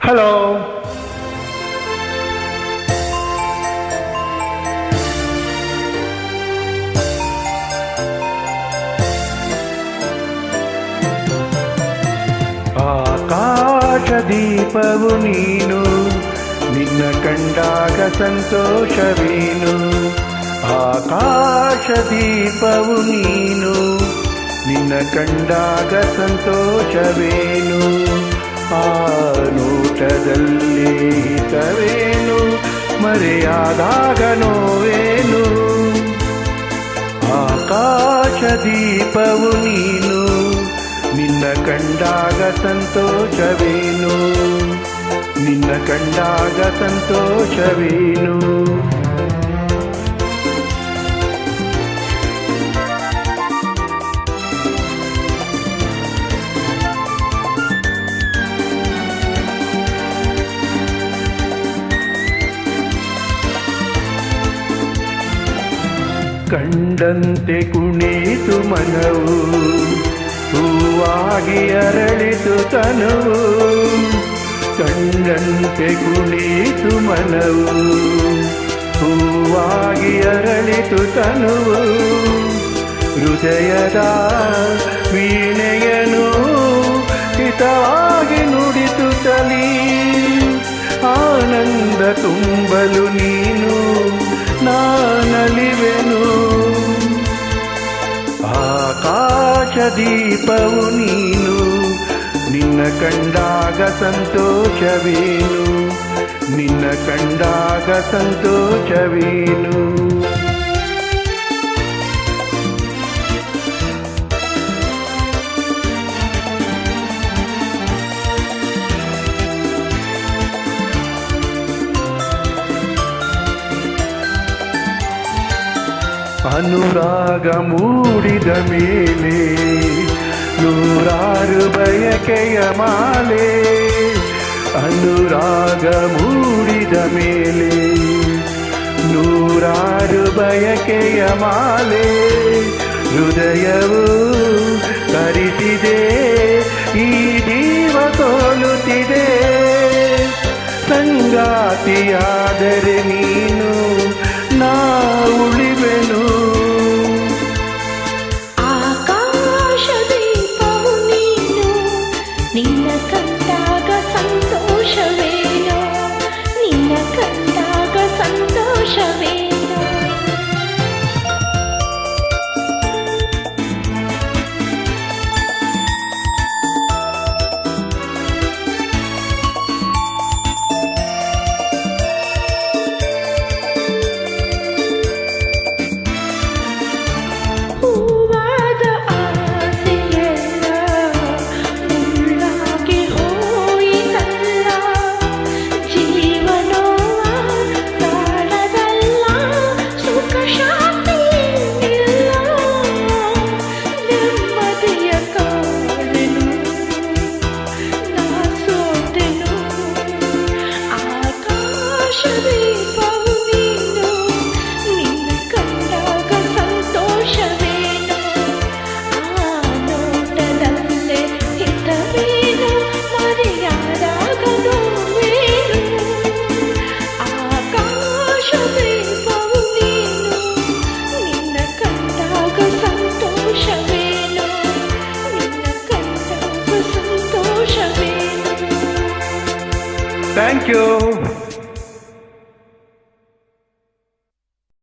Hello. ಆಕಾಶ ದೀಪವು ನೀನು, ನಿನ್ನ ಕಂಡಾಗ ಸಂತೋಷವೇನು. ಆಕಾಶ ದೀಪವು ನೀನು, ನಿನ್ನ ಕಂಡಾಗ ಸಂತೋಷವೇನು. ಆ ನೋಟದಲ್ಲಿ ಹಿತವೇನು, ಮರೆಯಾದಾಗ ನೋವೇನು. ಆಕಾಶ ದೀಪವು ನೀನು, ನಿನ್ನ ಕಂಡಾಗ ಸಂತೋಷವೇನು, ನಿನ್ನ ಕಂಡಾಗ ಸಂತೋಷವೇನು. ಕಂಡಂತೆ ಕುಣಿತು ಮನವು, ಹೂವಾಗಿ ಅರಳಿತು ತನುವು. ಕಂಡಂತೆ ಕುಣಿತು ಮನವು, ಹೂವಾಗಿ ಅರಳಿತು ತನುವು. ಹೃದಯದ ವೀಣೆಯನು ಹಿತವಾಗಿ ನುಡಿತು ತಲಿ. ಆನಂದ ತುಂಬಲು ನೀನು ನಾನಲಿವೆನು. ಆಕಾಶ ದೀಪವು ನೀನು, ನಿನ್ನ ಕಂಡಾಗ ಸಂತೋಷವೇನು, ನಿನ್ನ ಕಂಡಾಗ ಸಂತೋಷವೇನು. ಅನುರಾಗ ಮೂಡಿದ ಮೇಲೆ ನೂರಾರು ಬಯಕೆಯ ಮಾಲೆ. ಅನುರಾಗ ಮೂಡಿದ ಮೇಲೆ ನೂರಾರು ಬಯಕೆಯ ಮಾಲೆ. ಹೃದಯವು ಕರಿತಿದೆ, ಈ ಜೀವ ಸೋಲುತ್ತಿದೆ. ಸಂಗಾತಿಯಾದರೆ ನೀನು ನಾ ಉಳಿವೆನು. ಆಕಾಶ ದೀಪವು ನೀನು, ನಿನ್ನ ಕಂಡಾಗ ಸಂತೋಷವೇನೋ, ನಿನ್ನ ಕಂಡಾಗ ಸಂತೋಷವೇನೋ. Thank you.